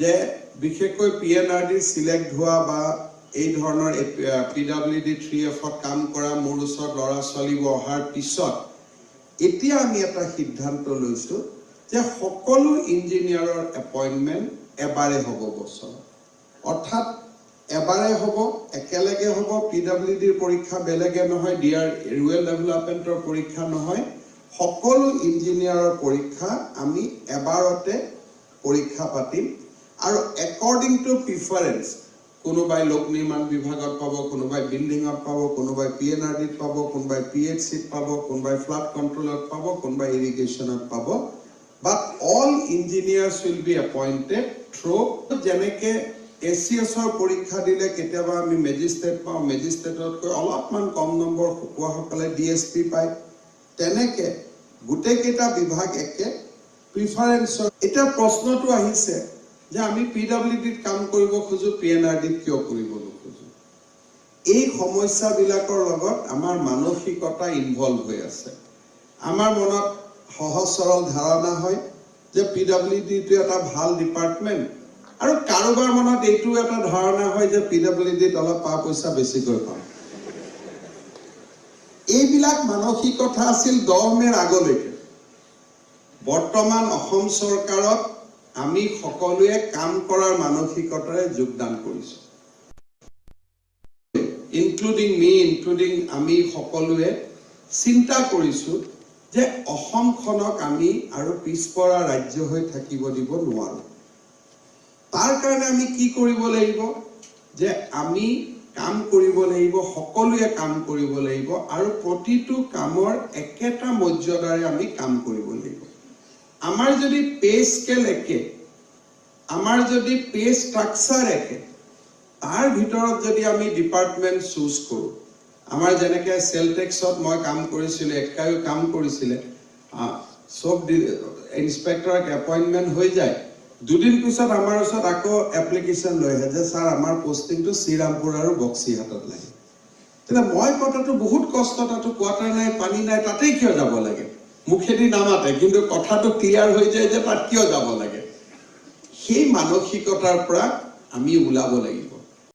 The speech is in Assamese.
যে বিশেষকৈ PNRD সিলেক্ট হোৱা বা এই ধৰণৰ PWD 3F কাম কৰা মোৰ ওচৰত ল'ৰা ছোৱালীবোৰ অহাৰ পিছত এতিয়া আমি এটা সিদ্ধান্ত লৈছো যে সকলো ইঞ্জিনিয়াৰৰ এপইন্টমেন্ট এবাৰে হ'ব বছৰ অৰ্থাৎ এবাৰে হ'ব একেলগে হ'ব PWD পৰীক্ষা বেলেগে নহয় ডিআৰ ৰুৰেল ডেভেলপমেন্টৰ পৰীক্ষা নহয় সকলো ইঞ্জিনিয়াৰৰ পৰীক্ষা আমি এবাৰতে পৰীক্ষা পাতিম আৰু একৰ্ডিং টু প্ৰিফাৰেন্স কোনোবাই লোক নিৰ্মাণ বিভাগত পাব কোনোবাই বিল্ডিংত পাব কোনোবাই PNRD পাব কোনোবাই PHC পাব কোনোবাই ফ্লাড কন্ট্ৰোলত পাব কোনোবাই ইৰিগেশ্যনত পাব but all engineers will be appointed through যেনেকে ACS ৰ পৰীক্ষা দিলে কেতিয়াবা আমি মেজিষ্ট্ৰেট পাওঁ মেজিষ্ট্ৰেটত কৈ অলপমান কম নম্বৰ কোৱাসকলে DSP পায় তেনেকে গোটেই কেইটা বিভাগ একে প্ৰিফাৰেন্স এটা প্ৰশ্নটো আহিছে যে আমি PWD কাম কৰিব খোজো PNRD কিয় কৰিব নোখোজো এই সমস্যাবিলাকৰ লগত আমাৰ মানসিকতা ইনভলভ হৈ আছে আমাৰ মনত সহজ সৰল ধাৰণা হয় যে PWD টো এটা ভাল ডিপাৰ্টমেন্ট আৰু কাৰোবাৰ মনত এইটো এটা ধাৰণা হয় যে PWD ত অলপ পইচা বেছিকৈ পাম এইবিলাক মানসিকতা আছিল 10 মেৰ আগলৈকে বৰ্তমান অসম চৰকাৰত আমি সকলোৱে কাম কৰাৰ মানসিকতাৰে যোগদান কৰিছো ইনক্লুডিং আমি সকলোৱে চিন্তা কৰিছো যে অসমখনক আমি আৰু পিছপৰা ৰাজ্য হৈ থাকিব দিব নোৱাৰো তাৰ কাৰণে আমি কি কৰিব লাগিব যে আমি কাম কৰিব লাগিব সকলোৱে কাম কৰিব লাগিব আৰু প্ৰতিটো কামৰ একেটা মৰ্যাদাৰে আমি কাম কৰিব লাগিব আমাৰ যদি পে স্কেল একে আমাৰ যদি পে ষ্ট্ৰাকচাৰ একে তাৰ ভিতৰত যদি আমি ডিপাৰ্টমেন্ট চুজ কৰো আমাৰ যেনেকৈ সেল টেক্সত মই কাম কৰিছিল একায়ো কাম কৰিছিল সব ইনস্পেক্টৰক এপইন্টমেন্ট হৈ যায় দুদিন পিছত আমাৰ ওচৰত আকৌ এপ্লিকেশন লৈ আহে যে স্যাৰ আমাৰ পোষ্টিংটো শ্ৰীৰামপুৰ আৰু বক্সিহাটত লাগে তেনে মই কথাটো বহুত কষ্ট তাতো কোৱাটাৰ নাই পানী নাই তাতেই কিয় যাব লাগে মুখেদি নামাতে কিন্তু কথাটো ক্লিয়াৰ হৈ যায় যে তাত কিয় যাব লাগে সেই মানসিকতাৰ পৰা আমি ওলাব লাগিব